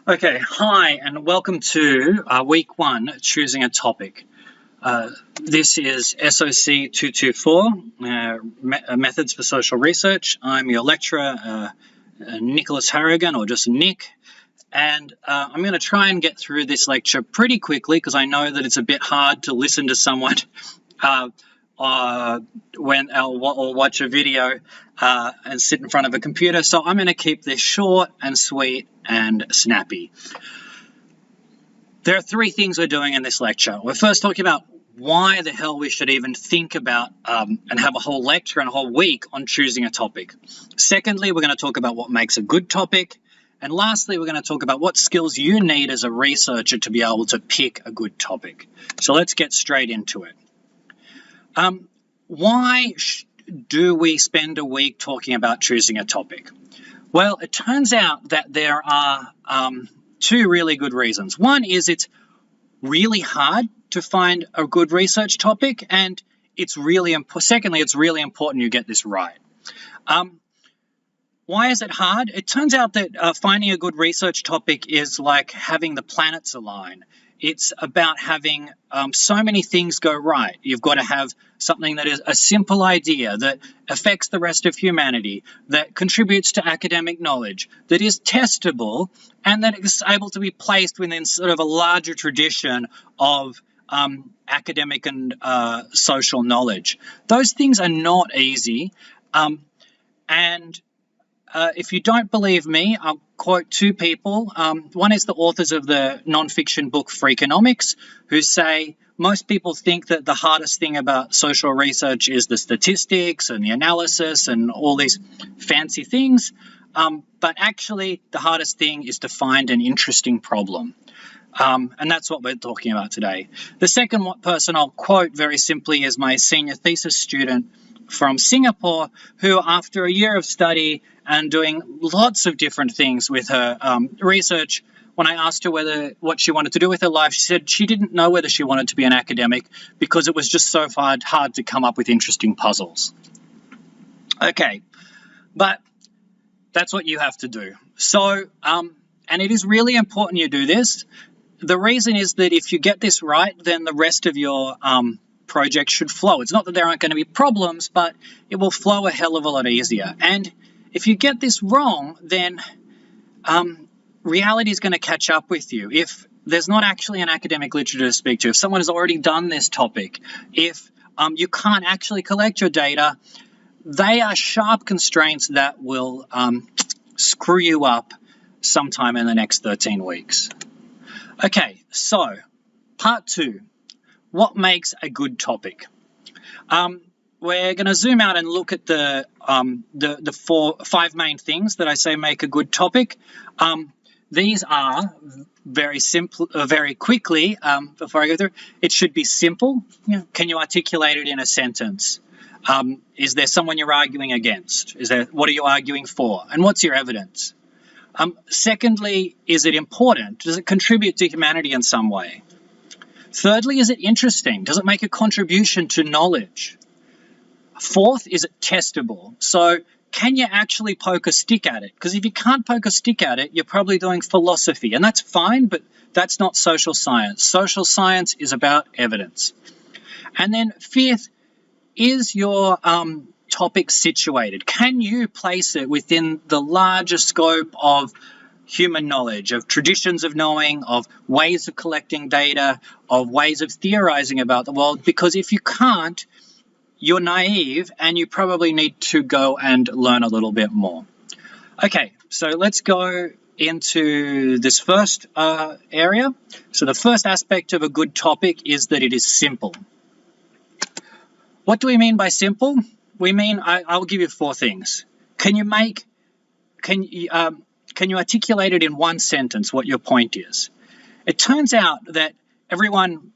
Okay, hi, and welcome to week one, choosing a topic. This is SOC224, Methods for Social Research. I'm your lecturer, Nicholas Harrigan, or just Nick, and I'm going to try and get through this lecture pretty quickly because I know that it's a bit hard to listen to someone or watch a video and sit in front of a computer. So I'm going to keep this short and sweet and snappy. There are three things we're doing in this lecture. We're first talking about why the hell we should even think about and have a whole lecture and a whole week on choosing a topic. Secondly, we're going to talk about what makes a good topic. And lastly, we're going to talk about what skills you need as a researcher to be able to pick a good topic. So let's get straight into it. Why do we spend a week talking about choosing a topic? Well, it turns out that there are two really good reasons. One is it's really hard to find a good research topic, and secondly, it's really important you get this right. Why is it hard? It turns out that finding a good research topic is like having the planets align. It's about having so many things go right. You've got to have something that is a simple idea that affects the rest of humanity, that contributes to academic knowledge, that is testable, and that is able to be placed within sort of a larger tradition of academic and social knowledge. Those things are not easy. If you don't believe me, I'll quote two people. One is the authors of the non-fiction book Freakonomics, who say most people think that the hardest thing about social research is the statistics and the analysis and all these fancy things. But actually, the hardest thing is to find an interesting problem. And that's what we're talking about today. The second person I'll quote very simply is my senior thesis student from Singapore, who after a year of study and doing lots of different things with her research, when I asked her what she wanted to do with her life, she said she didn't know whether she wanted to be an academic because it was just so hard to come up with interesting puzzles. Okay, but that's what you have to do. So, and it is really important you do this. The reason is that if you get this right, then the rest of your project should flow. It's not that there aren't going to be problems, but it will flow a hell of a lot easier. And if you get this wrong, then reality is going to catch up with you. If there's not actually an academic literature to speak to, if someone has already done this topic, if you can't actually collect your data, they are sharp constraints that will screw you up sometime in the next 13 weeks. Okay, so part two. What makes a good topic? We're going to zoom out and look at the five main things that I say make a good topic. These are very simple, very quickly. Before I go through, it should be simple. Can you articulate it in a sentence? Is there someone you're arguing against? What are you arguing for? And what's your evidence? Secondly, is it important? Does it contribute to humanity in some way? Thirdly, is it interesting? Does it make a contribution to knowledge? Fourth, is it testable? So can you actually poke a stick at it? Because if you can't poke a stick at it, you're probably doing philosophy. And that's fine, but that's not social science. Social science is about evidence. And then fifth, is your topic situated? Can you place it within the larger scope of human knowledge, of traditions of knowing, of ways of collecting data, of ways of theorizing about the world? Because if you can't, you're naive and you probably need to go and learn a little bit more. Okay, so let's go into this first area. So the first aspect of a good topic is that it is simple. What do we mean by simple? We mean, I'll give you four things. Can you articulate it in one sentence what your point is? It turns out that everyone,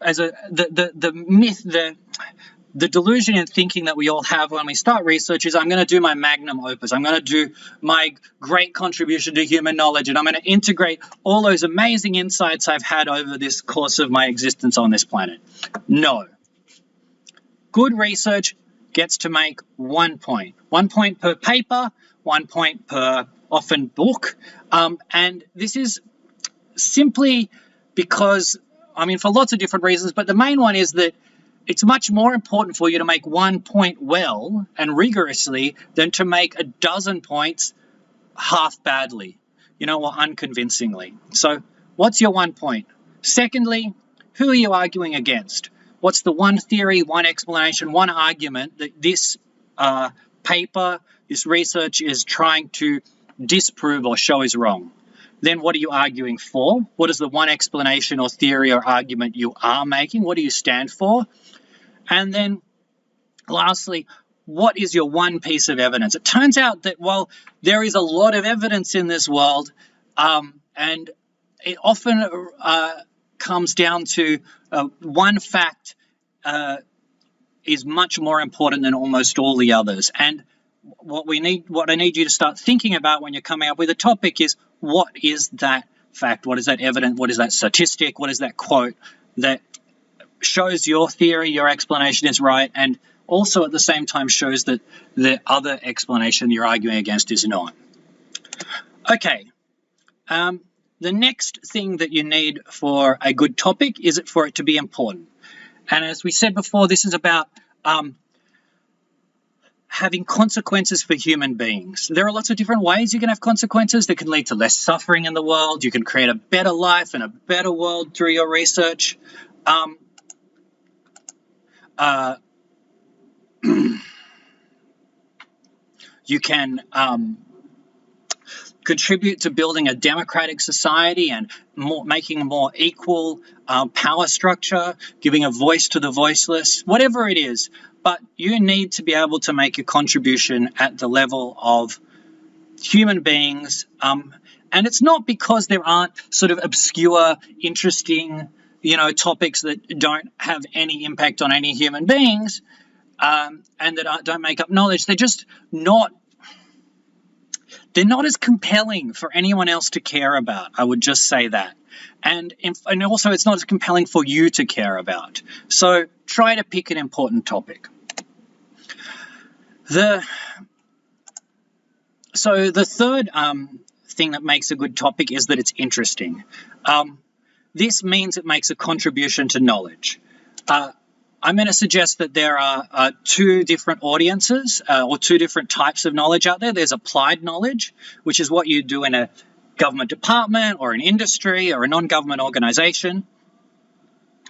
the delusion in thinking that we all have when we start research is I'm going to do my magnum opus. I'm going to do my great contribution to human knowledge, and I'm going to integrate all those amazing insights I've had over this course of my existence on this planet. No. Good research gets to make 1 point. 1 point per paper, 1 point per often book. And this is simply because, I mean, for lots of different reasons, but the main one is that it's much more important for you to make 1 point well and rigorously than to make a dozen points half badly, or unconvincingly. So what's your 1 point? Secondly, who are you arguing against? What's the one theory, one explanation, one argument that this paper, this research is trying to disprove or show is wrong? Then what are you arguing for? What is the one explanation or theory or argument you are making? What do you stand for? And then lastly, what is your one piece of evidence? It turns out that while there is a lot of evidence in this world, and it often comes down to one fact is much more important than almost all the others. And what I need you to start thinking about when you're coming up with a topic is, what is that fact? What is that evidence? What is that statistic? What is that quote that shows your theory, your explanation is right, and also at the same time shows that the other explanation you're arguing against is not? Okay. The next thing that you need for a good topic is for it to be important. And as we said before, this is about having consequences for human beings. There are lots of different ways you can have consequences that can lead to less suffering in the world. You can create a better life and a better world through your research. You can contribute to building a democratic society and making a more equal power structure, giving a voice to the voiceless, whatever it is. But you need to be able to make a contribution at the level of human beings. And it's not because there aren't sort of obscure, interesting, topics that don't have any impact on any human beings, and that don't make up knowledge. They're just not. They're not as compelling for anyone else to care about. I would just say that. And also, it's not as compelling for you to care about. So try to pick an important topic. The third thing that makes a good topic is that it's interesting. This means it makes a contribution to knowledge. I'm going to suggest that there are two different audiences or two different types of knowledge out there. There's applied knowledge, which is what you do in a government department or an industry or a non-government organization.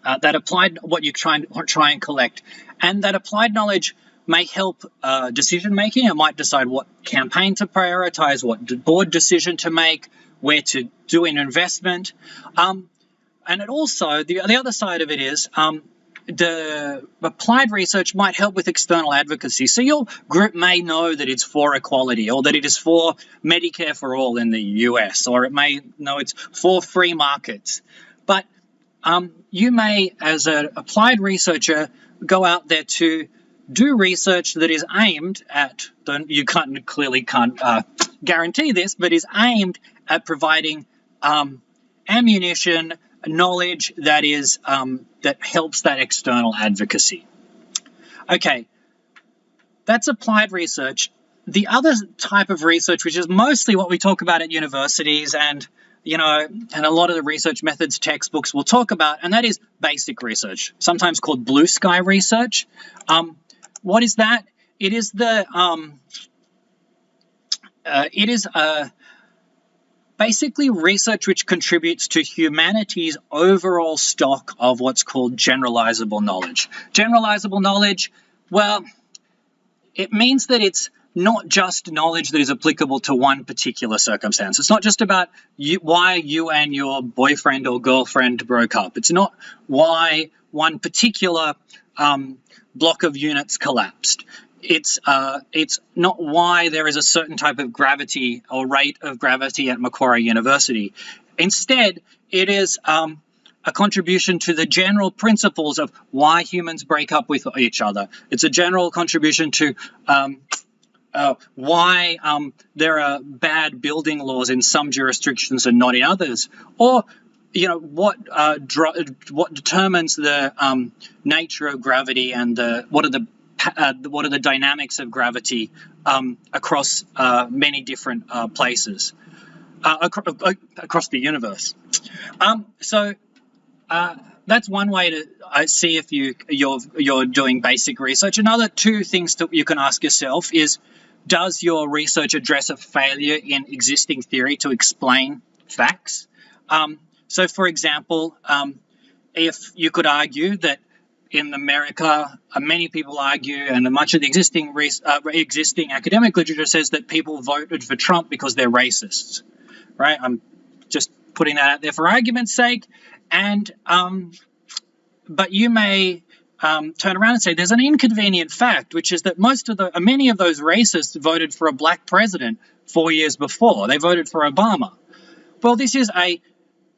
That applied, what you try and collect. And that applied knowledge may help decision making. It might decide what campaign to prioritize, what board decision to make, where to do an investment. And it also, the other side of it is, the applied research might help with external advocacy. So your group may know that it's for equality, or that it is for Medicare for all in the US, or it may know it's for free markets. But you may, as an applied researcher, go out there to do research that is aimed at, you clearly can't guarantee this, but is aimed at providing ammunition, knowledge that is that helps that external advocacy. Okay, that's applied research. The other type of research, which is mostly what we talk about at universities and and a lot of the research methods textbooks will talk about, and that is basic research, sometimes called blue sky research. What is that? It is basically research which contributes to humanity's overall stock of what's called generalizable knowledge. Generalizable knowledge, well, it means that it's not just knowledge that is applicable to one particular circumstance. It's not just about why you and your boyfriend or girlfriend broke up. It's not why one particular block of units collapsed. It's not why there is a certain type of gravity or rate of gravity at Macquarie University. Instead, it is a contribution to the general principles of why humans break up with each other. It's a general contribution to why there are bad building laws in some jurisdictions and not in others, or what determines the nature of gravity and what are the dynamics of gravity across many different places. across the universe. So that's one way to see if you're doing basic research. Another two things that you can ask yourself is, does your research address a failure in existing theory to explain facts? So, for example, if you could argue that in America, many people argue, and much of the existing academic literature says that people voted for Trump because they're racists, right? I'm just putting that out there for argument's sake. And but you may turn around and say there's an inconvenient fact, which is that many of those racists voted for a black president 4 years before. They voted for Obama. Well, this is a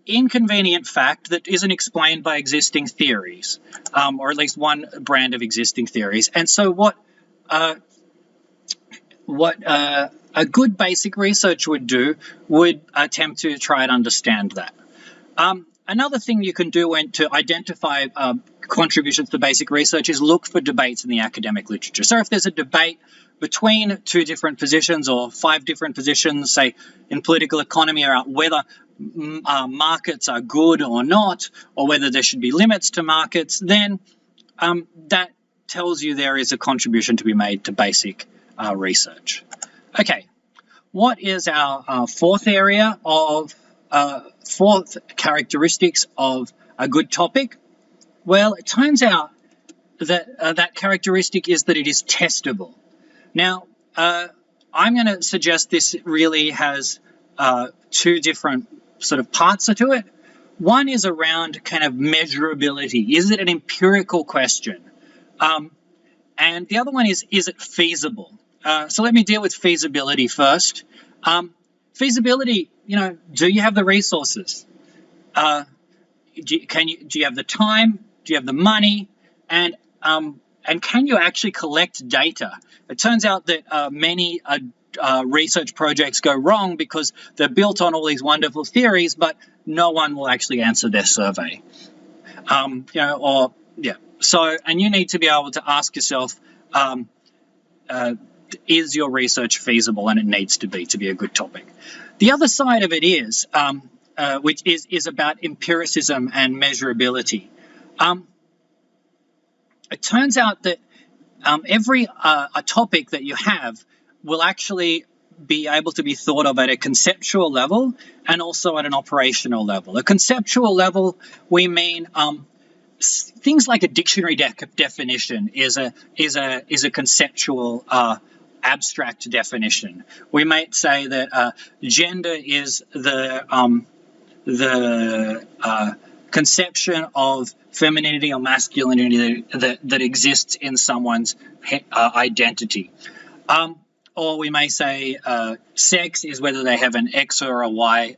inconvenient fact that isn't explained by existing theories, or at least one brand of existing theories. And so what a good basic research would do would attempt to try and understand that. Another thing you can do to identify contributions to basic research is look for debates in the academic literature. So if there's a debate between two different positions or five different positions, say in political economy, about whether markets are good or not, or whether there should be limits to markets, then that tells you there is a contribution to be made to basic research. Okay, what is our fourth area of fourth characteristics of a good topic? Well, it turns out that that characteristic is that it is testable. Now, I'm going to suggest this really has two different sort of parts to it. One is around kind of measurability. Is it an empirical question? And the other one is it feasible? So let me deal with feasibility first. Feasibility, do you have the resources? Do you have the time? Do you have the money? And can you actually collect data? It turns out that many research projects go wrong because they're built on all these wonderful theories, but no one will actually answer their survey. So, and you need to be able to ask yourself, is your research feasible? And it needs to be a good topic. The other side of it is, which is about empiricism and measurability. It turns out that every a topic that you have will actually be able to be thought of at a conceptual level and also at an operational level. A conceptual level, we mean things like a dictionary definition is a conceptual abstract definition. We might say that gender is the conception of femininity or masculinity that exists in someone's identity. Or we may say sex is whether they have an X or a Y,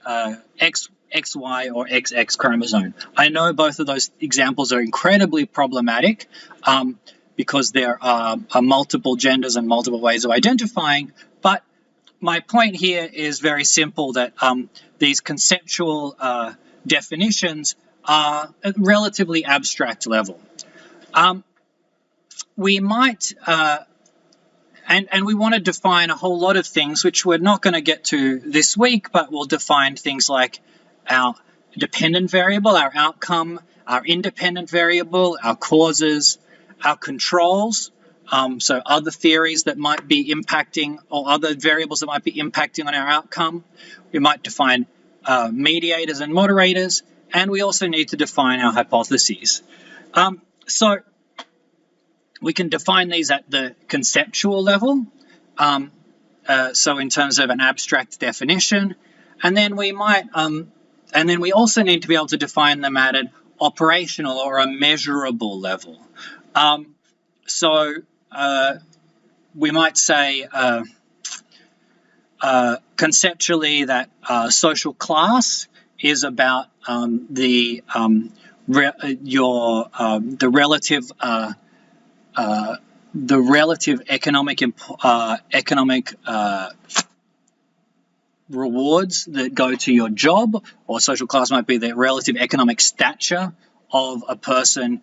XY or XX chromosome. I know both of those examples are incredibly problematic because there are multiple genders and multiple ways of identifying, but my point here is very simple, that these conceptual definitions are at relatively abstract level. We might, and we want to define a whole lot of things, which we're not going to get to this week, but we'll define things like our dependent variable, our outcome, our independent variable, our causes, our controls, so other theories that might be impacting, or other variables that might be impacting on our outcome. We might define mediators and moderators, and we also need to define our hypotheses. So we can define these at the conceptual level, so in terms of an abstract definition, and then we might, and then we also need to be able to define them at an operational or a measurable level. So we might say conceptually that social class is about the relative economic rewards that go to your job, or social class might be the relative economic stature of a person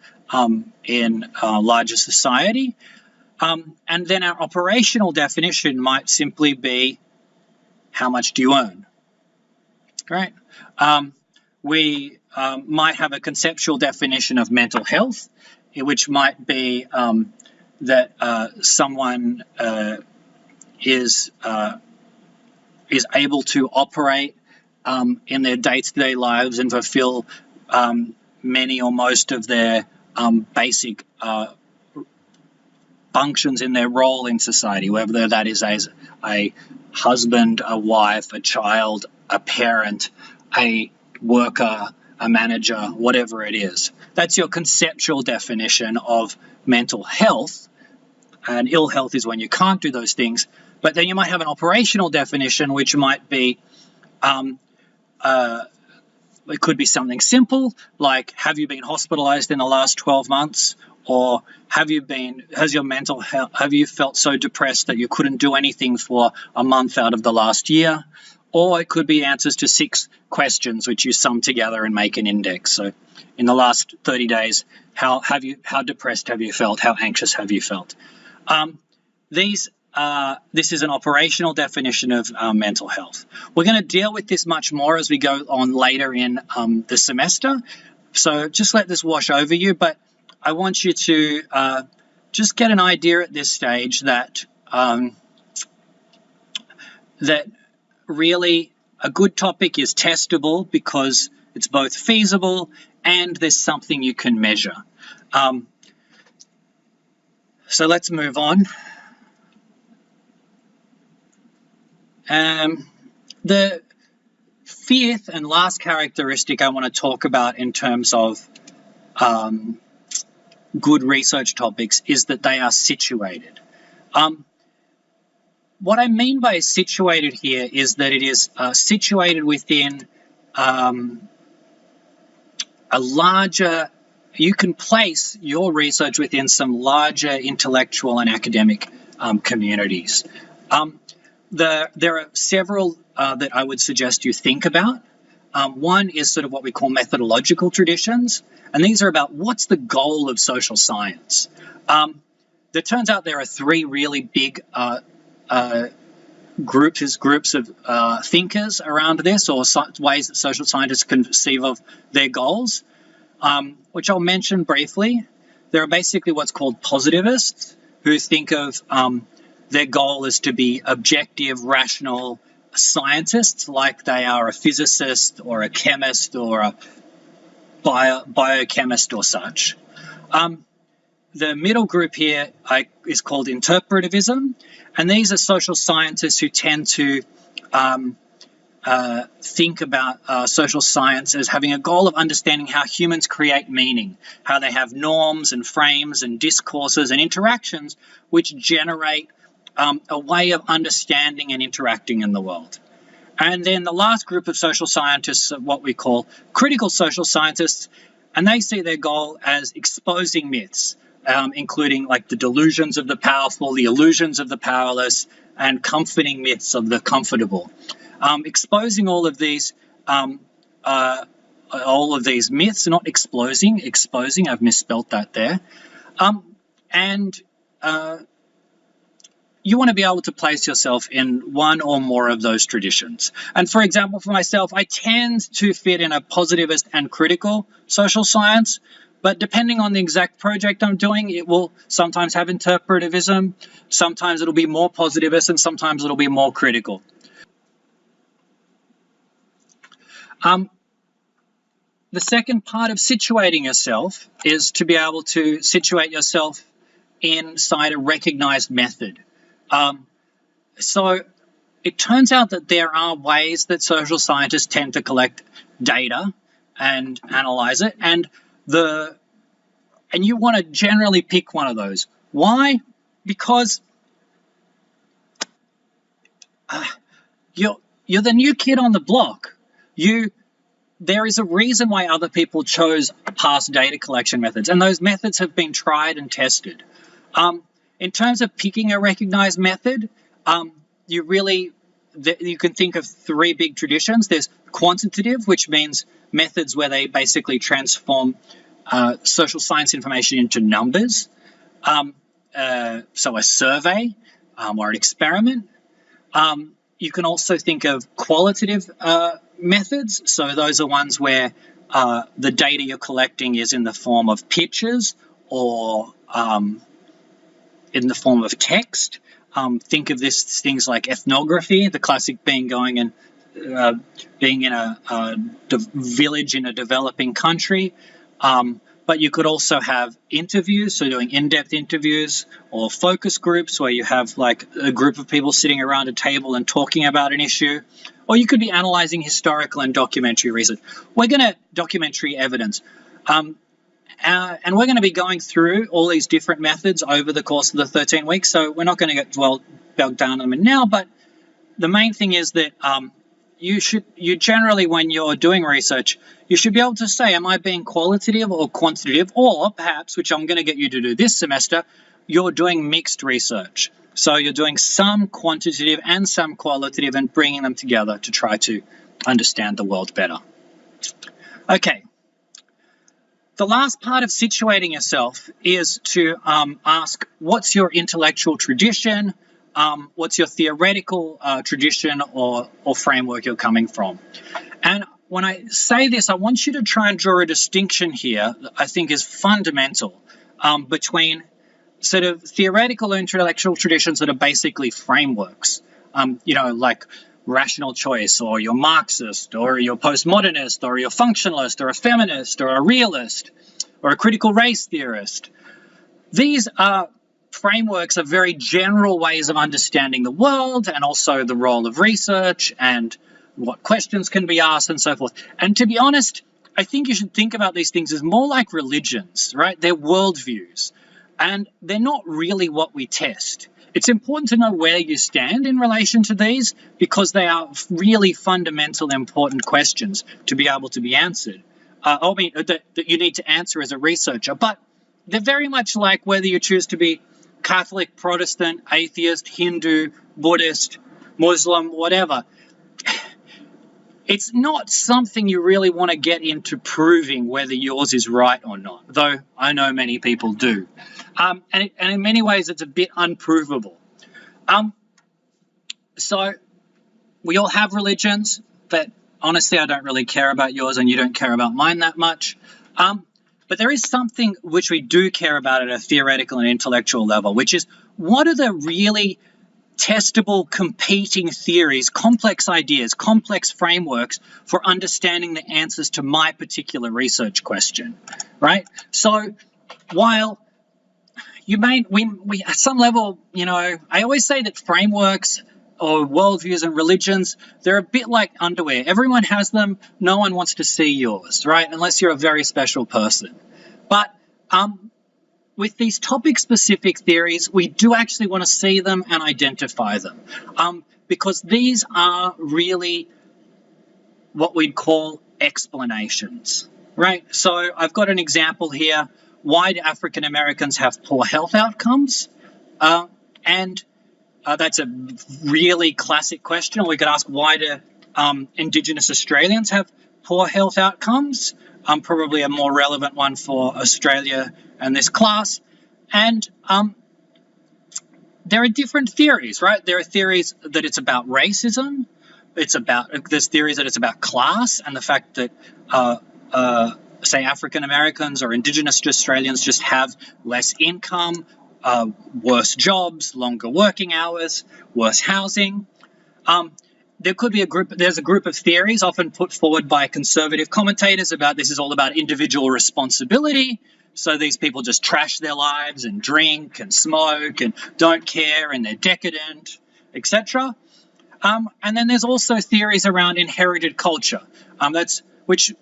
in a larger society. And then our operational definition might simply be, how much do you earn? Great. We might have a conceptual definition of mental health, which might be that someone is able to operate in their day-to-day lives and fulfill many or most of their basic functions in their role in society, whether that is as a husband, a wife, a child, a parent, a worker, a manager, whatever it is. That's your conceptual definition of mental health. And ill health is when you can't do those things. But then you might have an operational definition, which might be, it could be something simple, like have you been hospitalized in the last 12 months? Or have you felt so depressed that you couldn't do anything for a month out of the last year? Or it could be answers to 6 questions, which you sum together and make an index. So in the last 30 days, how depressed have you felt? How anxious have you felt? This is an operational definition of mental health. We're going to deal with this much more as we go on later in the semester. So just let this wash over you, but I want you to just get an idea at this stage that that really a good topic is testable because it's both feasible and there's something you can measure. So let's move on. The fifth and last characteristic I want to talk about in terms of good research topics is that they are situated. What I mean by situated here is that it is situated within a larger, you can place your research within some larger intellectual and academic communities. There are several that I would suggest you think about. One is sort of what we call methodological traditions, and these are about what's the goal of social science. It turns out there are 3 really big groups of thinkers around this, or ways that social scientists conceive of their goals, which I'll mention briefly. There are basically what's called positivists, who think of their goal is to be objective, rational scientists, like they are a physicist or a chemist or a biochemist or such. The middle group here is called interpretivism, and these are social scientists who tend to think about social science as having a goal of understanding how humans create meaning, how they have norms and frames and discourses and interactions which generate a way of understanding and interacting in the world. And then the last group of social scientists are what we call critical social scientists, and they see their goal as exposing myths, including like the delusions of the powerful, the illusions of the powerless, and comforting myths of the comfortable. Exposing all of these myths, not exposing, I've misspelt that there. You want to be able to place yourself in one or more of those traditions. And for example, for myself, I tend to fit in a positivist and critical social science, but depending on the exact project I'm doing, it will sometimes have interpretivism, sometimes it'll be more positivist, and sometimes it'll be more critical. The second part of situating yourself is to be able to situate yourself inside a recognized method. So it turns out that there are ways that social scientists tend to collect data and analyze it, and you want to generally pick one of those. Why? Because you're the new kid on the block. There is a reason why other people chose past data collection methods, and those methods have been tried and tested. In terms of picking a recognized method, you can think of 3 big traditions. There's quantitative, which means methods where they basically transform social science information into numbers. So a survey or an experiment. You can also think of qualitative methods. So those are ones where the data you're collecting is in the form of pictures or in the form of text. Think of this things like ethnography, the classic being going and being in a village in a developing country. But you could also have interviews, so doing in-depth interviews, or focus groups where you have like a group of people sitting around a table and talking about an issue. Or you could be analyzing historical and documentary research. Documentary evidence. And we're going to be going through all these different methods over the course of the 13 weeks, so we're not going to get bogged down on them now, but the main thing is that you generally, when you're doing research, you should be able to say, am I being qualitative or quantitative? Or perhaps, which I'm going to get you to do this semester, you're doing mixed research. So you're doing some quantitative and some qualitative and bringing them together to try to understand the world better. Okay. The last part of situating yourself is to ask, what's your intellectual tradition? What's your theoretical tradition or framework you're coming from? And when I say this, I want you to try and draw a distinction here that I think is fundamental between sort of theoretical and intellectual traditions that are basically frameworks, like rational choice, or you're Marxist, or you're postmodernist, or you're functionalist, or a feminist, or a realist, or a critical race theorist. These are frameworks are very general ways of understanding the world and also the role of research and what questions can be asked and so forth. And to be honest, I think you should think about these things as more like religions, right? They're worldviews, and they're not really what we test. It's important to know where you stand in relation to these because they are really fundamental, important questions to be able to be answered. That you need to answer as a researcher, but they're very much like whether you choose to be Catholic, Protestant, atheist, Hindu, Buddhist, Muslim, whatever. It's not something you really want to get into proving whether yours is right or not, though I know many people do. And in many ways, it's a bit unprovable. So we all have religions, but honestly, I don't really care about yours and you don't care about mine that much. But there is something which we do care about at a theoretical and intellectual level, which is what are the really testable competing theories, complex ideas, complex frameworks for understanding the answers to my particular research question, right? So while you may, we at some level, I always say that frameworks or worldviews and religions, they're a bit like underwear. Everyone has them. No one wants to see yours, right? Unless you're a very special person. But with these topic-specific theories, we do actually want to see them and identify them because these are really what we'd call explanations, right? So I've got an example here. Why do African Americans have poor health outcomes? That's a really classic question. Or we could ask, why do Indigenous Australians have poor health outcomes? Probably a more relevant one for Australia and this class. And there are different theories, right? There are theories that it's about racism. There's theories that it's about class and the fact that, say, African Americans or Indigenous Australians just have less income, worse jobs, longer working hours, worse housing. There's a group of theories often put forward by conservative commentators about this is all about individual responsibility. So these people just trash their lives and drink and smoke and don't care and they're decadent, etc. And then there's also theories around inherited culture. Which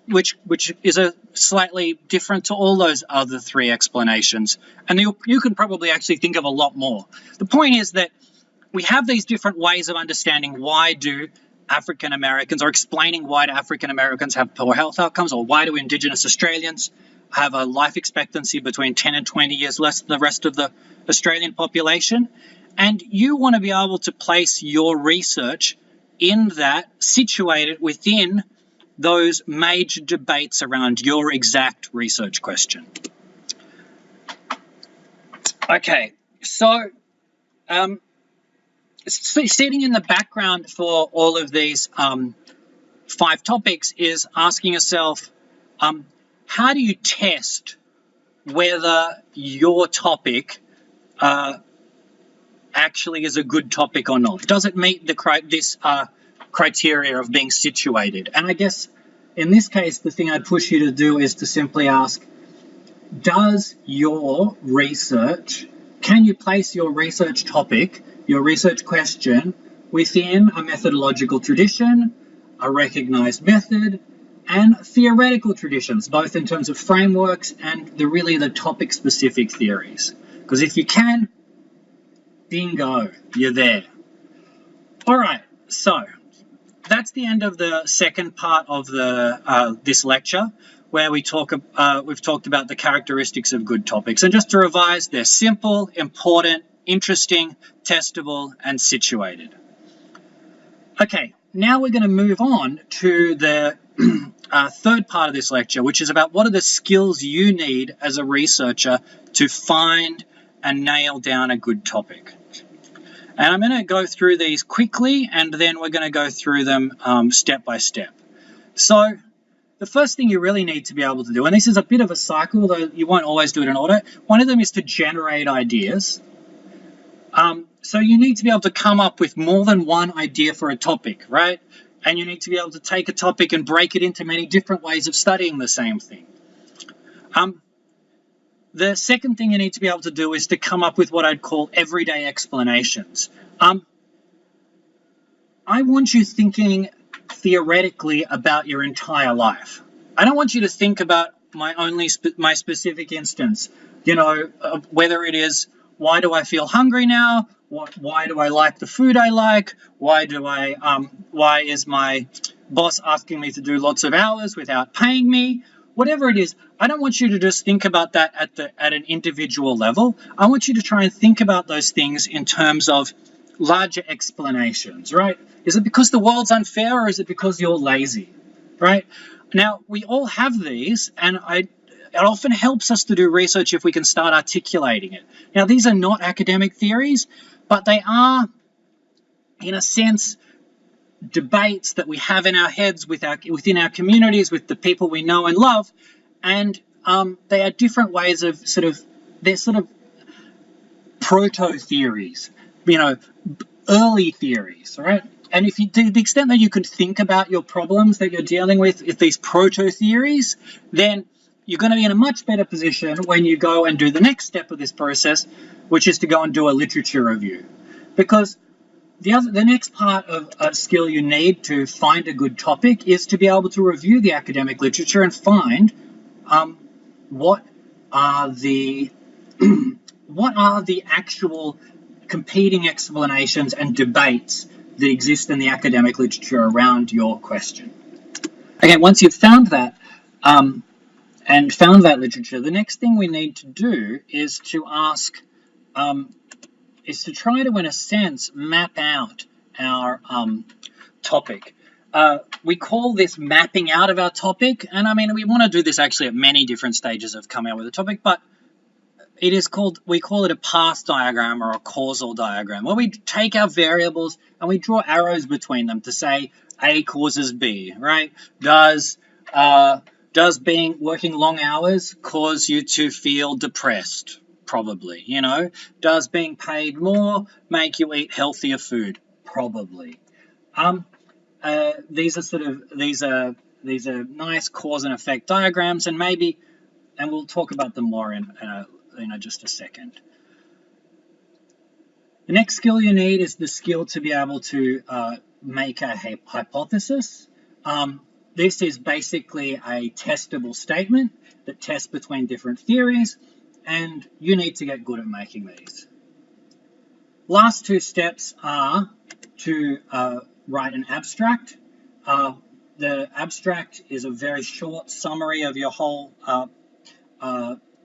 is a slightly different to all those other three explanations. And you can probably actually think of a lot more. The point is that we have these different ways of understanding why do African Americans, or explaining why do African Americans have poor health outcomes, or why do Indigenous Australians have a life expectancy between 10 and 20 years less than the rest of the Australian population. And you want to be able to place your research in that, situated within those major debates around your exact research question. Okay, so sitting in the background for all of these 5 topics is asking yourself, how do you test whether your topic actually is a good topic or not? Does it meet this criteria of being situated? And I guess in this case, the thing I'd push you to do is to simply ask, does your research, can you place your research topic, your research question, within a methodological tradition, a recognized method, and theoretical traditions, both in terms of frameworks and the topic-specific theories? Because if you can, bingo, you're there. All right, so that's the end of the second part of this lecture, where we've talked about the characteristics of good topics. And just to revise, they're simple, important, interesting, testable, and situated. Okay, now we're going to move on to the third part of this lecture, which is about what are the skills you need as a researcher to find and nail down a good topic. And I'm going to go through these quickly, and then we're going to go through them step by step. So the first thing you really need to be able to do, and this is a bit of a cycle, though you won't always do it in order, one of them is to generate ideas. So you need to be able to come up with more than one idea for a topic, right? And you need to be able to take a topic and break it into many different ways of studying the same thing. The second thing you need to be able to do is to come up with what I'd call everyday explanations. I want you thinking theoretically about your entire life. I don't want you to think about my specific instance, whether it is, why do I feel hungry now? Why do I like the food I like? Why is my boss asking me to do lots of hours without paying me? Whatever it is, I don't want you to just think about that at an individual level. I want you to try and think about those things in terms of larger explanations, right? Is it because the world's unfair, or is it because you're lazy, right? Now, we all have these, and it often helps us to do research if we can start articulating it. Now, these are not academic theories, but they are, in a sense, debates that we have in our heads within our communities, with the people we know and love, and they are different ways of they're proto-theories, early theories, right? And if you, to the extent that you can think about your problems that you're dealing with these proto-theories, then you're going to be in a much better position when you go and do the next step of this process, which is to go and do a literature review. Because the next part of a skill you need to find a good topic is to be able to review the academic literature and find what are the actual competing explanations and debates that exist in the academic literature around your question. Okay, once you've found that and found that literature, the next thing we need to do is to ask, is to try to, in a sense, map out our topic. We call this mapping out of our topic, and I mean, we want to do this actually at many different stages of coming up with a topic, but we call it a path diagram or a causal diagram, where we take our variables and we draw arrows between them to say A causes B, right? Does working long hours cause you to feel depressed? Probably. Does being paid more make you eat healthier food? Probably. These are nice cause and effect diagrams, and we'll talk about them more in just a second. The next skill you need is the skill to be able to make a hypothesis. This is basically a testable statement that tests between different theories, and you need to get good at making these. Last two steps are to write an abstract. The abstract is a very short summary of your whole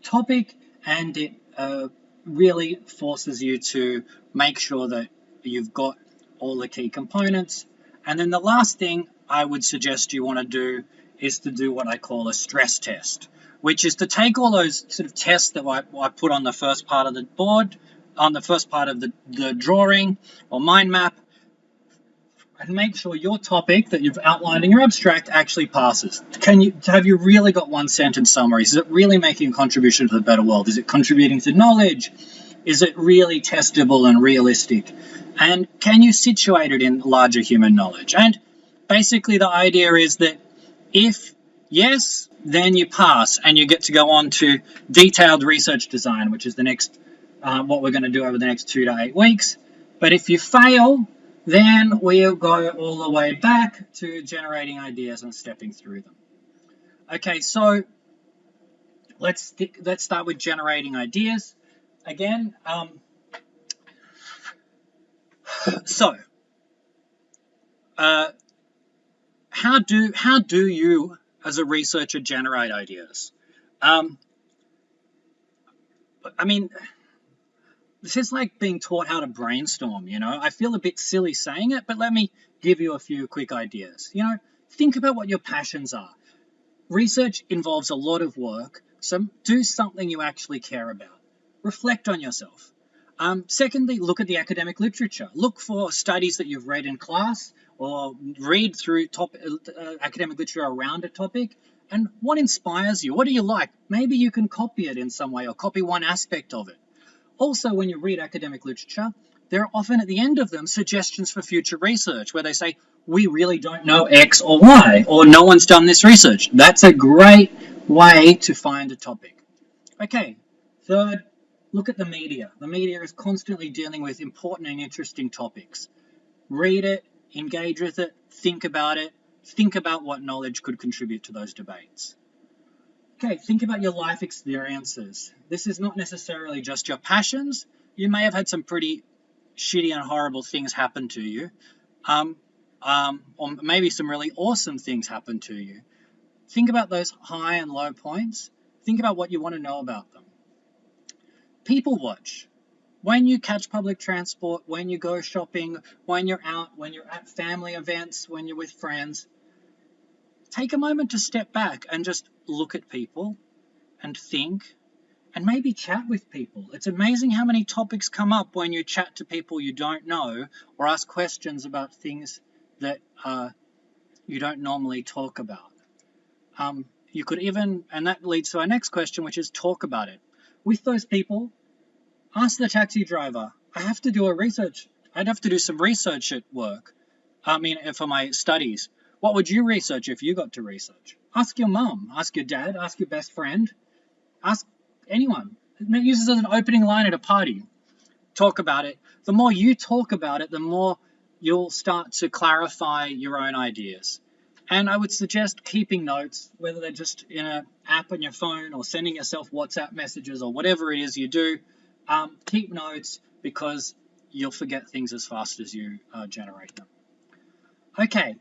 topic, and it really forces you to make sure that you've got all the key components. And then the last thing I would suggest you want to do is to do what I call a stress test, which is to take all those sort of tests that I put on the first part of the board, on the first part of the drawing or mind map, and make sure your topic that you've outlined in your abstract actually passes. Have you really got one sentence summaries? Is it really making a contribution to the better world? Is it contributing to knowledge? Is it really testable and realistic? And can you situate it in larger human knowledge? And basically the idea is that if yes, then you pass and you get to go on to detailed research design, which is the next what we're going to do over the next 2 to 8 weeks. But if you fail, then we'll go all the way back to generating ideas and stepping through them. Okay, so let's start with generating ideas. Again, how do you as a researcher generate ideas? I mean, this is like being taught how to brainstorm, you know. I feel a bit silly saying it, but let me give you a few quick ideas. You know, think about what your passions are. Research involves a lot of work, so do something you actually care about. Reflect on yourself. Secondly, look at the academic literature. Look for studies that you've read in class or read through academic literature around a topic. And what inspires you? What do you like? Maybe you can copy it in some way or copy one aspect of it. Also, when you read academic literature, there are often at the end of them suggestions for future research where they say, we really don't know X or Y, or no one's done this research. That's a great way to find a topic. Okay, third, look at the media. The media is constantly dealing with important and interesting topics. Read it, engage with it, think about what knowledge could contribute to those debates. Okay, think about your life experiences. This is not necessarily just your passions. You may have had some pretty shitty and horrible things happen to you, or maybe some really awesome things happen to you. Think about those high and low points. Think about what you want to know about them. People watch. When you catch public transport, when you go shopping, when you're out, when you're at family events, when you're with friends, take a moment to step back and just look at people and think and maybe chat with people. It's amazing how many topics come up when you chat to people you don't know or ask questions about things that you don't normally talk about. You could even, and that leads to our next question, which is talk about it. With those people, ask the taxi driver, I'd have to do some research at work. For my studies. What would you research if you got to research? Ask your mum, ask your dad, ask your best friend, ask anyone. Use this as an opening line at a party. Talk about it. The more you talk about it, the more you'll start to clarify your own ideas. And I would suggest keeping notes, whether they're just in an app on your phone or sending yourself WhatsApp messages or whatever it is you do. Keep notes because you'll forget things as fast as you generate them. Okay.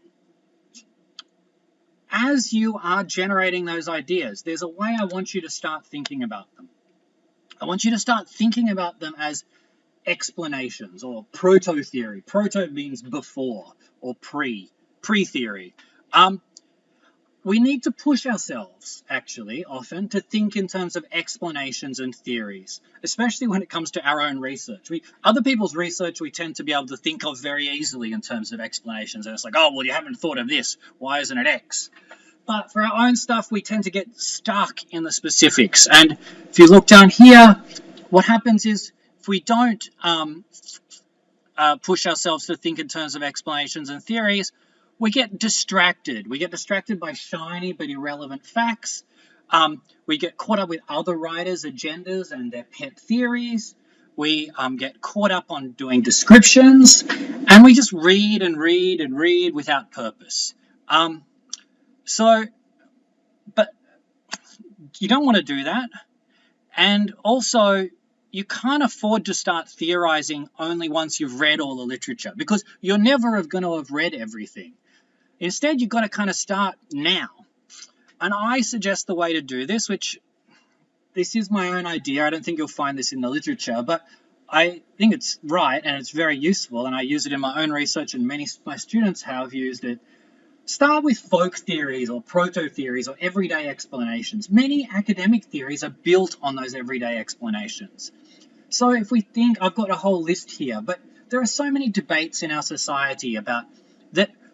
As you are generating those ideas, there's a way I want you to start thinking about them. I want you to start thinking about them as explanations or proto-theory. Proto means before or pre-theory. We need to push ourselves, actually, often, to think in terms of explanations and theories, especially when it comes to our own research. Other people's research we tend to be able to think of very easily in terms of explanations. And it's like, oh, well, you haven't thought of this. Why isn't it X? But for our own stuff, we tend to get stuck in the specifics. And if you look down here, what happens is if we don't push ourselves to think in terms of explanations and theories, we get distracted. We get distracted by shiny but irrelevant facts. We get caught up with other writers' agendas and their pet theories. We get caught up on doing descriptions. And we just read and read and read without purpose. But you don't want to do that. And also, you can't afford to start theorizing only once you've read all the literature, because you're never going to have read everything. Instead, you've got to kind of start now. And I suggest the way to do this, which this is my own idea. I don't think you'll find this in the literature, but I think it's right and it's very useful, and I use it in my own research, and many of my students have used it. Start with folk theories or proto-theories or everyday explanations. Many academic theories are built on those everyday explanations. So if we think, I've got a whole list here, but there are so many debates in our society about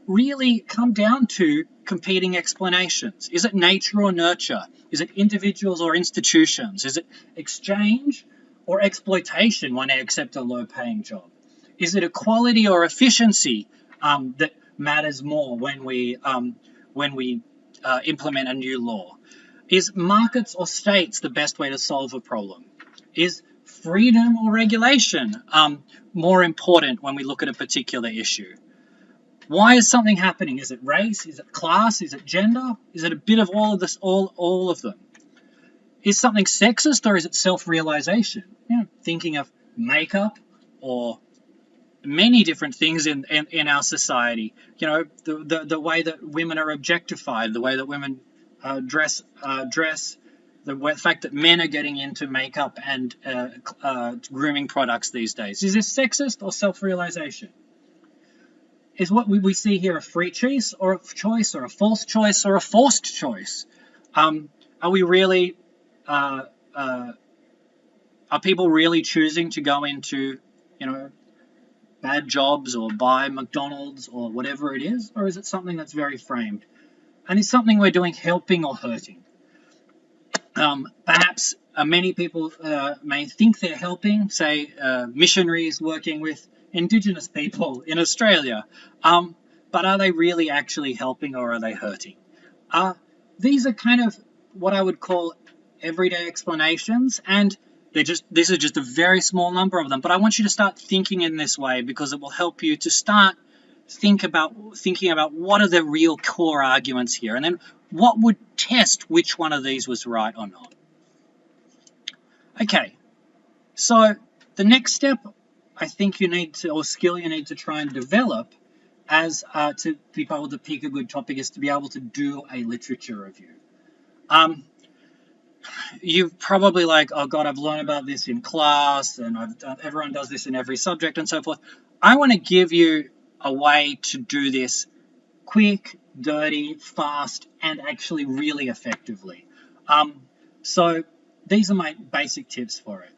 really come down to competing explanations. Is it nature or nurture? Is it individuals or institutions? Is it exchange or exploitation when they accept a low-paying job? Is it equality or efficiency that matters more when we implement a new law? Is markets or states the best way to solve a problem? Is freedom or regulation more important when we look at a particular issue? Why is something happening? Is it race? Is it class? Is it gender? Is it a bit of all of this, all of them? Is something sexist or is it self-realization? Thinking of makeup or many different things in our society. The way that women are objectified, the way that women dress, the fact that men are getting into makeup and grooming products these days. Is this sexist or self-realization? Is what we see here a free choice or a false choice or a forced choice? Are we really, are people really choosing to go into, bad jobs or buy McDonald's or whatever it is? Or is it something that's very framed? And is something we're doing helping or hurting? Perhaps many people may think they're helping, say missionaries working with Indigenous people in Australia, but are they really actually helping or are they hurting? These are kind of what I would call everyday explanations, and this is just a very small number of them, but I want you to start thinking in this way because it will help you to start thinking about what are the real core arguments here, and then what would test which one of these was right or not. Okay, so the next step I think you need to, or skill you need to try and develop as to be able to pick a good topic is to be able to do a literature review. You're probably like, oh God, I've learned about this in class and everyone does this in every subject and so forth. I want to give you a way to do this quick, dirty, fast, and actually really effectively. So these are my basic tips for it.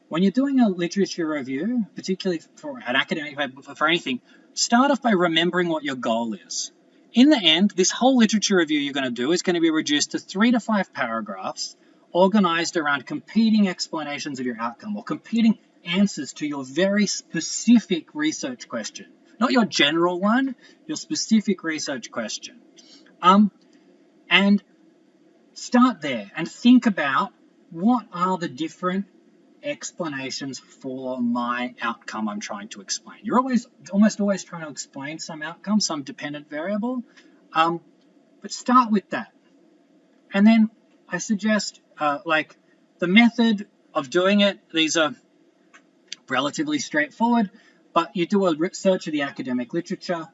When you're doing a literature review, particularly for an academic paper, for anything, start off by remembering what your goal is. In the end, this whole literature review you're going to do is going to be reduced to 3 to 5 paragraphs organized around competing explanations of your outcome or competing answers to your very specific research question. Not your general one, your specific research question. And start there and think about what are the different explanations for my outcome I'm trying to explain. You're almost always trying to explain some outcome, some dependent variable, but start with that. And then I suggest like the method of doing it, these are relatively straightforward, but you do a search of the academic literature.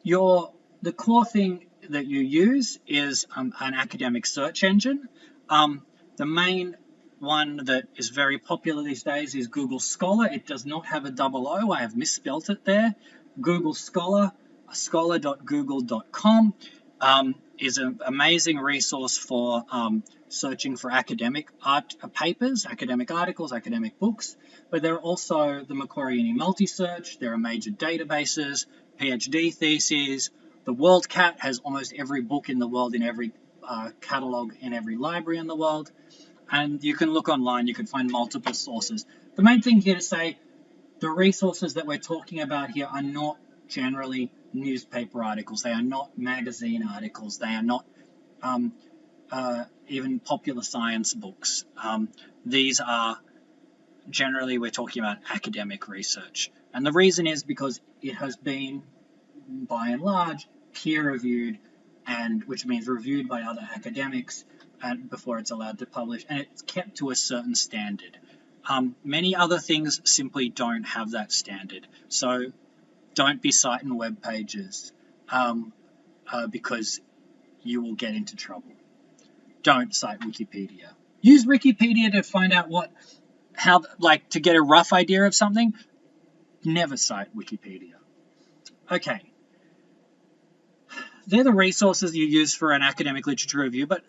The core thing that you use is an academic search engine. The main one that is very popular these days is Google Scholar. It does not have a double O. I have misspelt it there. Google Scholar, scholar.google.com, is an amazing resource for searching for academic papers, academic articles, academic books. But there are also the Macquarie Uni Multisearch. There are major databases, PhD theses. The WorldCat has almost every book in the world in every catalogue in every library in the world. And you can look online, you can find multiple sources. The main thing here to say, the resources that we're talking about here are not generally newspaper articles. They are not magazine articles. They are not even popular science books. These are generally, we're talking about academic research. And the reason is because it has been, by and large, peer-reviewed, and which means reviewed by other academics before it's allowed to publish, and it's kept to a certain standard. Many other things simply don't have that standard. So don't be citing web pages because you will get into trouble. Don't cite Wikipedia. Use Wikipedia to find out to get a rough idea of something. Never cite Wikipedia. Okay. They're the resources you use for an academic literature review, but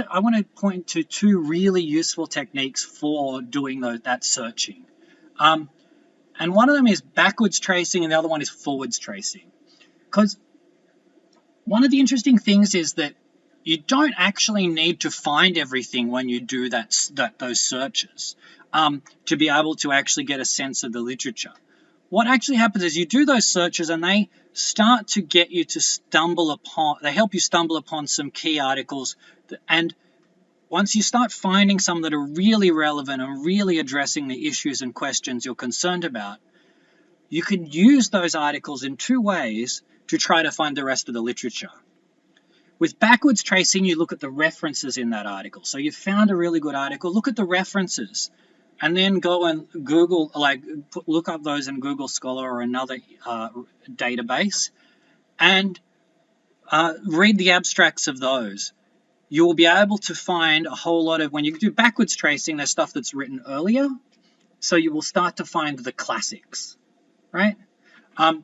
I want to point to 2 really useful techniques for doing that searching. And one of them is backwards tracing and the other one is forwards tracing. Because One of the interesting things is that you don't actually need to find everything when you do those searches to be able to actually get a sense of the literature. What actually happens is you do those searches and they start to get you to they help you stumble upon some key articles. And once you start finding some that are really relevant and really addressing the issues and questions you're concerned about, you can use those articles in two ways to try to find the rest of the literature. With backwards tracing, you look at the references in that article. So you've found a really good article, look at the references, and then go and Google, look up those in Google Scholar or another database, and read the abstracts of those. You will be able to find a whole lot of, when you do backwards tracing, there's stuff that's written earlier, so you will start to find the classics, right?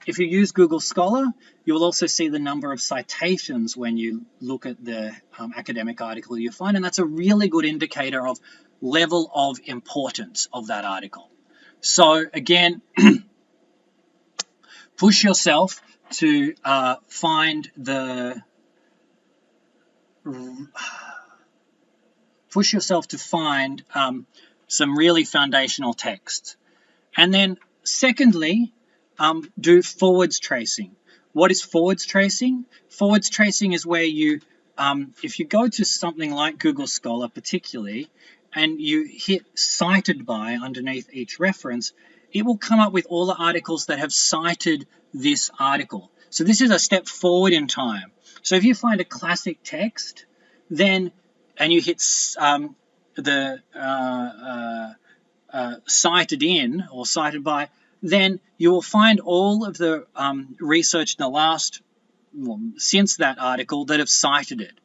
If you use Google Scholar, you will also see the number of citations when you look at the academic article you find, and that's a really good indicator of level of importance of that article. So again, push yourself to find some really foundational text. And then secondly, do forwards tracing. What is forwards tracing? Forwards tracing is where you, if you go to something like Google Scholar particularly, and you hit cited by underneath each reference, it will come up with all the articles that have cited this article. So this is a step forward in time. So if you find a classic text, then, and you hit the cited in or cited by, then you will find all of the research in the last, since that article that have cited it.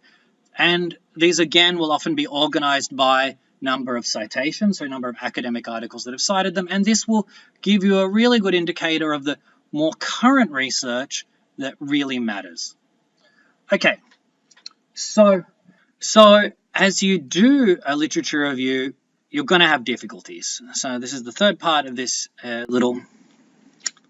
And these again will often be organized by number of citations, so number of academic articles that have cited them, and this will give you a really good indicator of the more current research that really matters. Okay, so as you do a literature review, you're going to have difficulties. So this is the third part of this little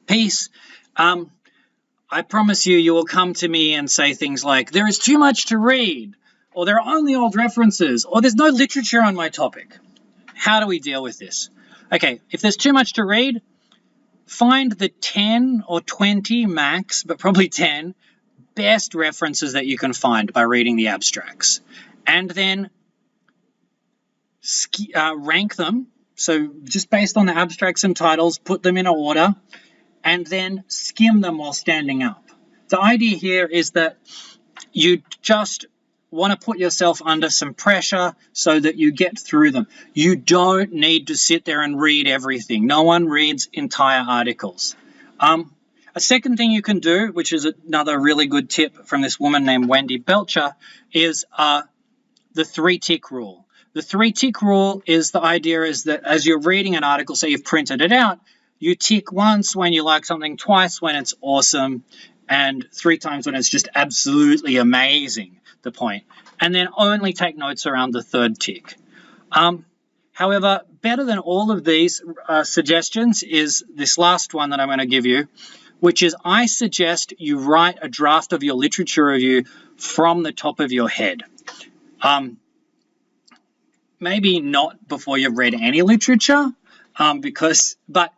piece. I promise you will come to me and say things like, there is too much to read, or there are only old references, or there's no literature on my topic. How do we deal with this? Okay, if there's too much to read, find the 10 or 20 max, but probably 10, best references that you can find by reading the abstracts. And then rank them. So just based on the abstracts and titles, put them in order, and then skim them while standing up. The idea here is that you just want to put yourself under some pressure so that you get through them. You don't need to sit there and read everything. No one reads entire articles. A second thing you can do, which is another really good tip from this woman named Wendy Belcher, is the 3-tick rule. The 3-tick rule is the idea is that as you're reading an article, say you've printed it out, you tick once when you like something, twice when it's awesome, and 3 times when it's just absolutely amazing, the point. And then only take notes around the 3rd tick. However, better than all of these suggestions is this last one that I'm going to give you, which is I suggest you write a draft of your literature review from the top of your head. Maybe not before you've read any literature, but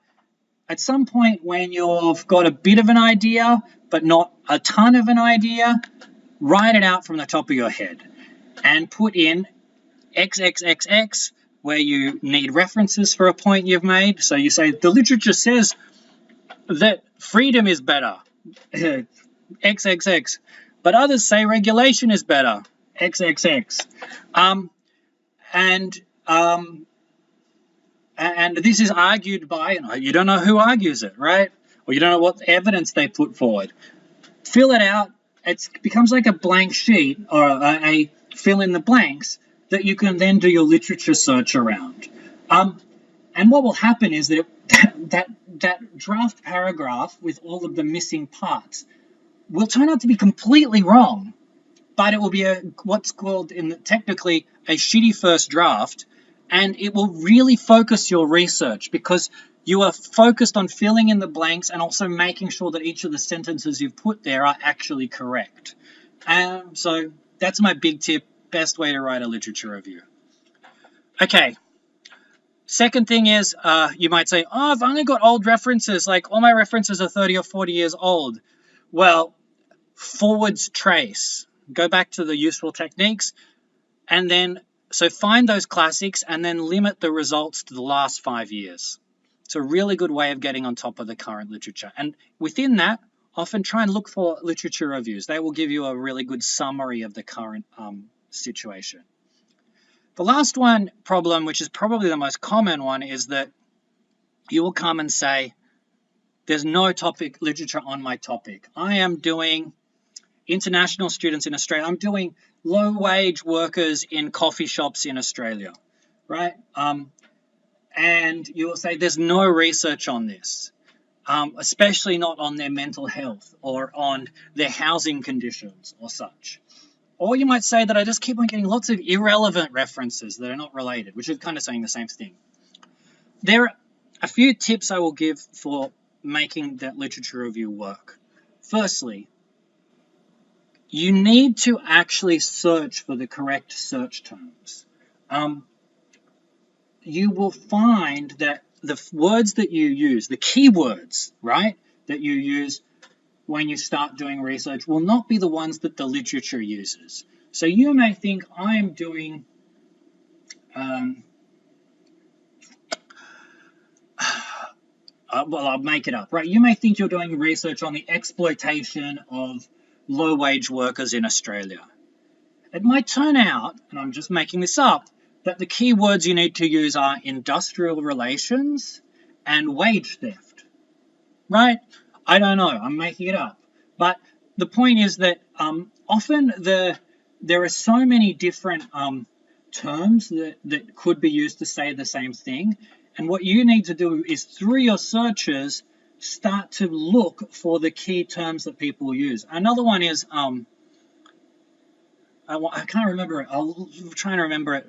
at some point when you've got a bit of an idea, but not a ton of an idea, write it out from the top of your head and put in XXXX where you need references for a point you've made. So you say, the literature says that freedom is better, XXX, but others say regulation is better, XXX. And this is argued by, you don't know who argues it, right? Or you don't know what evidence they put forward. Fill it out. It becomes like a blank sheet or a fill in the blanks that you can then do your literature search around. And what will happen is that that draft paragraph with all of the missing parts will turn out to be completely wrong, but it will be what's called technically a shitty first draft, and it will really focus your research because you are focused on filling in the blanks and also making sure that each of the sentences you've put there are actually correct. So that's my big tip, best way to write a literature review. Okay, second thing is, you might say, oh, I've only got old references, like all my references are 30 or 40 years old. Well, forwards trace. Go back to the useful techniques, and then, so find those classics and then limit the results to the last 5 years. It's a really good way of getting on top of the current literature. And within that, often try and look for literature reviews. They will give you a really good summary of the current situation. The last one problem, which is probably the most common one, is that you will come and say, there's no topic literature on my topic. I am doing international students in Australia. I'm doing low-wage workers in coffee shops in Australia, right? And you will say there's no research on this, especially not on their mental health or on their housing conditions or such. Or you might say that I just keep on getting lots of irrelevant references that are not related, which is kind of saying the same thing. There are a few tips I will give for making that literature review work. Firstly, you need to actually search for the correct search terms. You will find that the words that you use, the keywords, right, that you use when you start doing research will not be the ones that the literature uses. So you may think I'm doing well, I'll make it up, right? You may think you're doing research on the exploitation of low-wage workers in Australia. It might turn out, and I'm just making this up, that the keywords you need to use are industrial relations and wage theft, right? I don't know, I'm making it up. But the point is that often there are so many different terms that could be used to say the same thing. And what you need to do is, through your searches, start to look for the key terms that people use. Another one is, I can't remember it. I'll try and remember it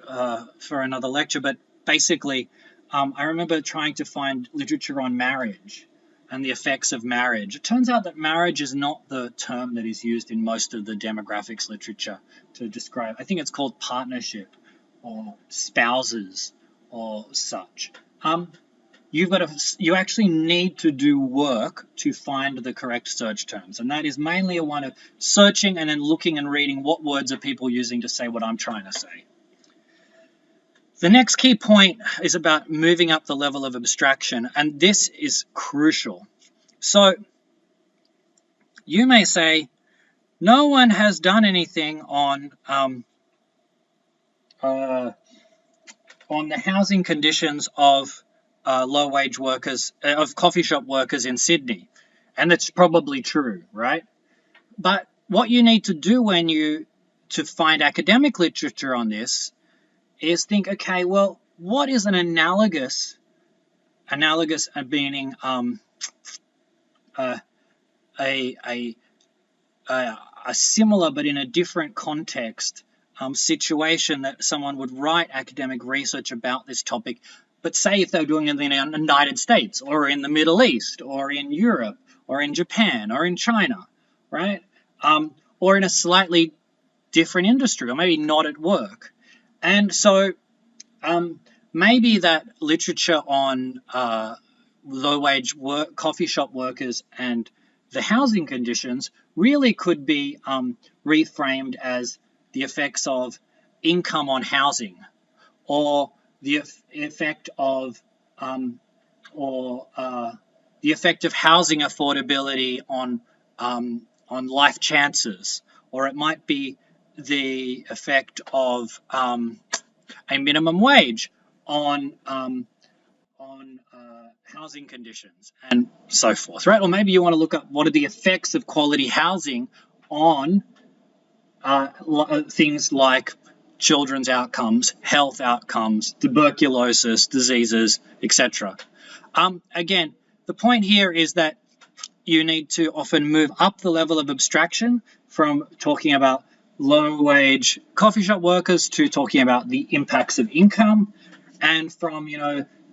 for another lecture. But basically, I remember trying to find literature on marriage and the effects of marriage. It turns out that marriage is not the term that is used in most of the demographics literature to describe. I think it's called partnership or spouses or such. You actually need to do work to find the correct search terms, and that is mainly a one of searching and then looking and reading what words are people using to say what I'm trying to say. The next key point is about moving up the level of abstraction, and this is crucial. So you may say, no one has done anything on the housing conditions of low-wage workers, of coffee shop workers in Sydney. And that's probably true, right? But what you need to do to find academic literature on this is think, okay, well, what is an analogous meaning a similar but in a different context situation that someone would write academic research about this topic. But say if they're doing it in the United States or in the Middle East or in Europe or in Japan or in China, right? Or in a slightly different industry or maybe not at work. And so maybe that literature on low-wage coffee shop workers and the housing conditions really could be reframed as the effects of income on housing, or the effect of housing affordability on life chances, or it might be the effect of a minimum wage on housing conditions and so forth, right? Or maybe you want to look up what are the effects of quality housing on things like children's outcomes, health outcomes, tuberculosis, diseases, etc. Again, the point here is that you need to often move up the level of abstraction from talking about low-wage coffee shop workers to talking about the impacts of income, and from,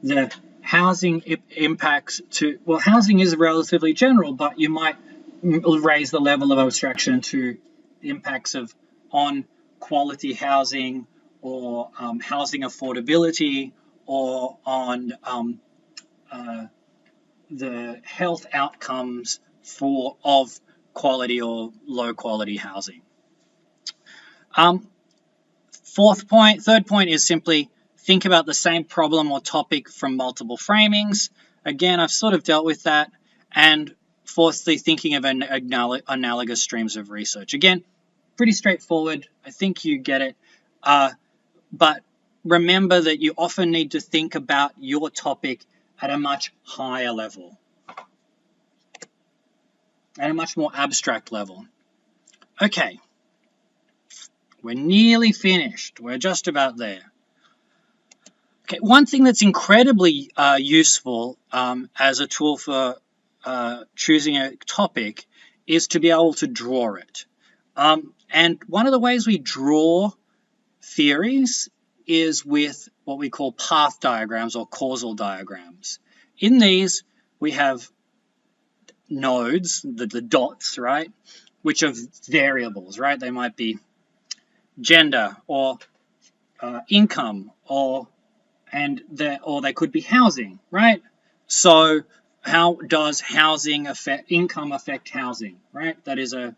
the housing impacts to, well, housing is relatively general, but you might raise the level of abstraction to the impacts on quality housing, or housing affordability, or on the health outcomes of quality or low quality housing. Third point is simply think about the same problem or topic from multiple framings. Again, I've sort of dealt with that. And fourthly, thinking of analogous streams of research. Again, pretty straightforward. I think you get it. But remember that you often need to think about your topic at a much higher level, at a much more abstract level. Okay, we're nearly finished. We're just about there. Okay, one thing that's incredibly useful as a tool for choosing a topic is to be able to draw it. And one of the ways we draw theories is with what we call path diagrams or causal diagrams. In these, we have nodes, the dots, right, which are variables, right? They might be gender or income, or they could be housing, right? So how does income affect housing, right? That is a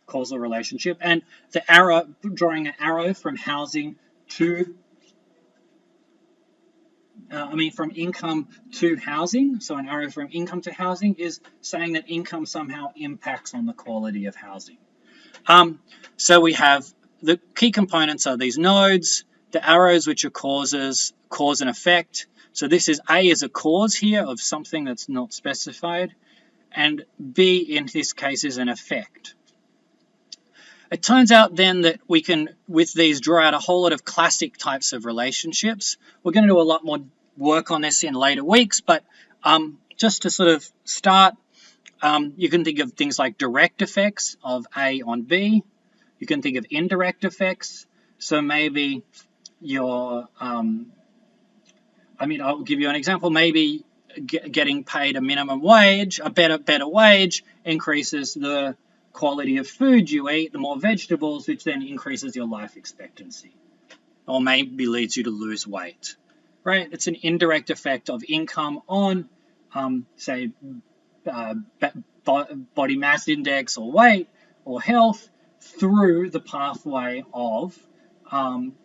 causal relationship. And the arrow, drawing an arrow from housing to from income to housing, so an arrow from income to housing is saying that income somehow impacts on the quality of housing. So we have the key components are these nodes, the arrows, which are cause and effect. So this is A is a cause here of something that's not specified, and B in this case is an effect. It turns out then that we can, with these, draw out a whole lot of classic types of relationships. We're going to do a lot more work on this in later weeks, but just to sort of start, you can think of things like direct effects of A on B. You can think of indirect effects. So maybe I'll give you an example. Maybe getting paid a minimum wage, a better wage, increases the quality of food you eat, the more vegetables, which then increases your life expectancy, or maybe leads you to lose weight, right? It's an indirect effect of income on, say, body mass index or weight or health through the pathway of being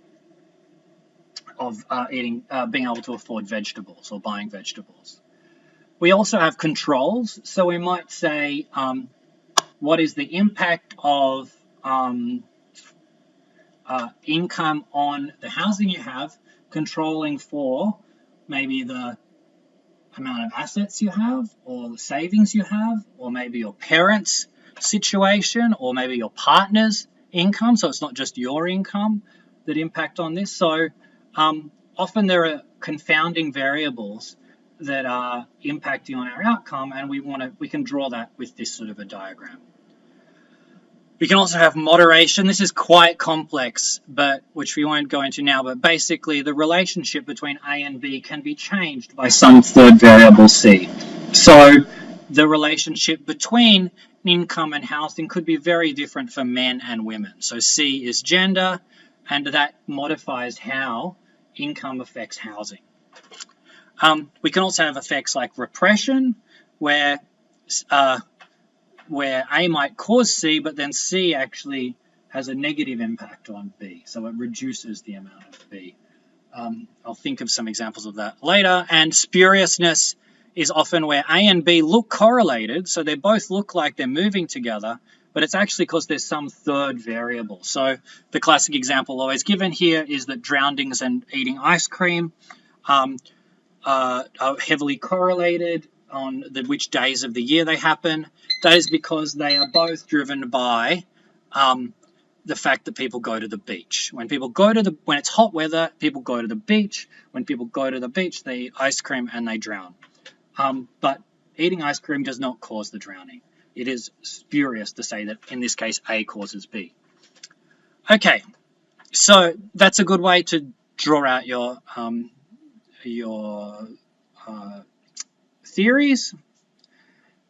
able to afford vegetables or buying vegetables. We also have controls, so we might say, what is the impact of income on the housing you have, controlling for maybe the amount of assets you have, or the savings you have, or maybe your parents' situation, or maybe your partner's income, so it's not just your income that impact on this. So often there are confounding variables that are impacting on our outcome, and we can draw that with this sort of a diagram. We can also have moderation. This is quite complex, but which we won't go into now, but basically the relationship between A and B can be changed by some third variable C. So the relationship between income and housing could be very different for men and women. So C is gender, and that modifies how income affects housing. We can also have effects like repression, where A might cause C, but then C actually has a negative impact on B, so it reduces the amount of B. I'll think of some examples of that later. And spuriousness is often where A and B look correlated, so they both look like they're moving together, but it's actually because there's some third variable. So the classic example always given here is that drownings and eating ice cream are heavily correlated on which days of the year they happen. That is because they are both driven by the fact that people go to the beach. When it's hot weather, people go to the beach. When people go to the beach, they eat ice cream and they drown. But eating ice cream does not cause the drowning. It is spurious to say that in this case A causes B. Okay, so that's a good way to draw out your theories,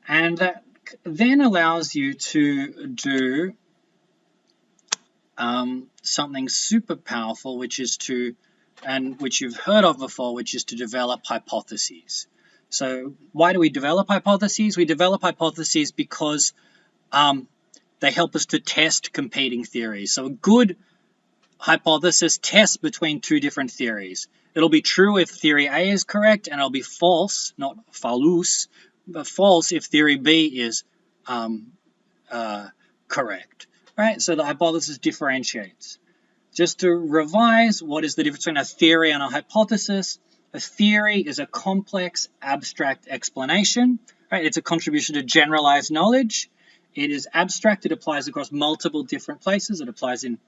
and that then allows you to do something super powerful, which you've heard of before, which is to develop hypotheses. So why do we develop hypotheses? We develop hypotheses because they help us to test competing theories. So a good hypothesis tests between two different theories. It'll be true if theory A is correct, and it'll be false, not false, but false if theory B is correct. Right? So the hypothesis differentiates. Just to revise, what is the difference between a theory and a hypothesis? A theory is a complex, abstract explanation. Right? It's a contribution to generalized knowledge. It is abstract. It applies across multiple different places. It applies in,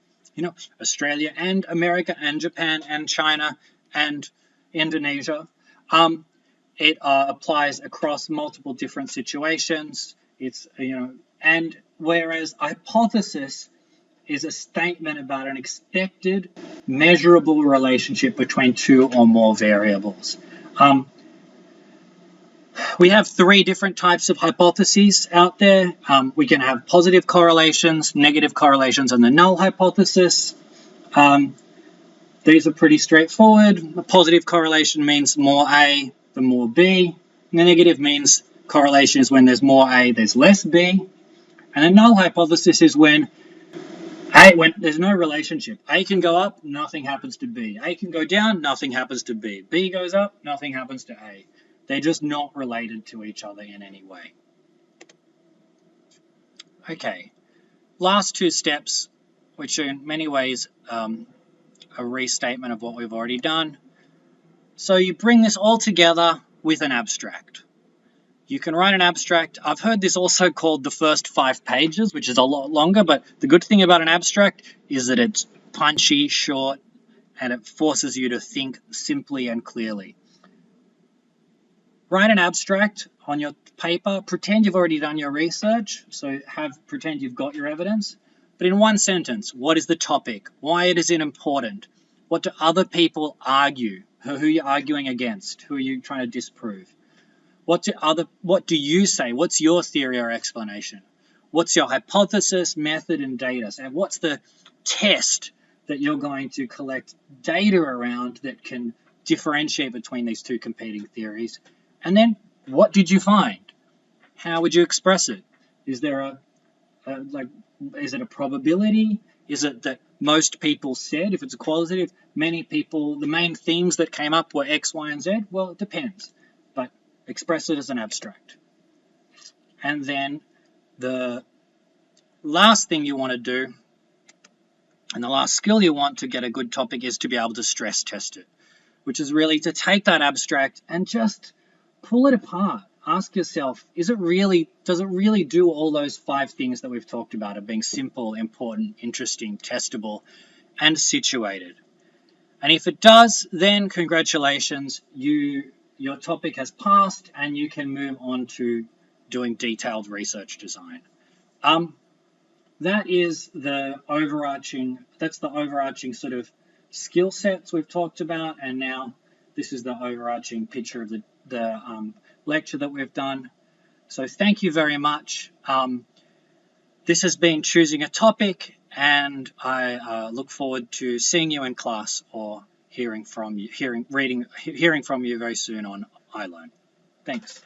Australia and America and Japan and China and Indonesia. It applies across multiple different situations. And whereas hypothesis is a statement about an expected, measurable relationship between two or more variables. We have three different types of hypotheses out there. We can have positive correlations, negative correlations, and the null hypothesis. These are pretty straightforward. A positive correlation means more A than more B. And the negative means correlation is when there's more A, there's less B. And a null hypothesis is when there's no relationship. A can go up, nothing happens to B. A can go down, nothing happens to B. B goes up, nothing happens to A. They're just not related to each other in any way. Okay, last two steps, which are in many ways a restatement of what we've already done. So you bring this all together with an abstract. You can write an abstract. I've heard this also called the first 5 pages, which is a lot longer, but the good thing about an abstract is that it's punchy, short, and it forces you to think simply and clearly. Write an abstract on your paper. Pretend you've already done your research, so pretend you've got your evidence. But in one sentence, what is the topic? Why it is important? What do other people argue? Who are you arguing against? Who are you trying to disprove? What do you say? What's your theory or explanation? What's your hypothesis, method, and data? So what's the test that you're going to collect data around that can differentiate between these two competing theories? And then, what did you find? How would you express it? Is there is it a probability? Is it that most people said, if it's a qualitative, many people, the main themes that came up were X, Y, and Z? Well, it depends. But express it as an abstract. And then the last thing you want to do, and the last skill you want to get a good topic, is to be able to stress test it, which is really to take that abstract and just pull it apart. Ask yourself, does it really do all those 5 things that we've talked about of being simple, important, interesting, testable, and situated? And if it does, then congratulations, your topic has passed and you can move on to doing detailed research design. That's the overarching sort of skill sets we've talked about, and now this is the overarching picture of the lecture that we've done. So thank you very much. This has been Choosing a Topic, and I look forward to seeing you in class or hearing from you very soon on iLearn. Thanks.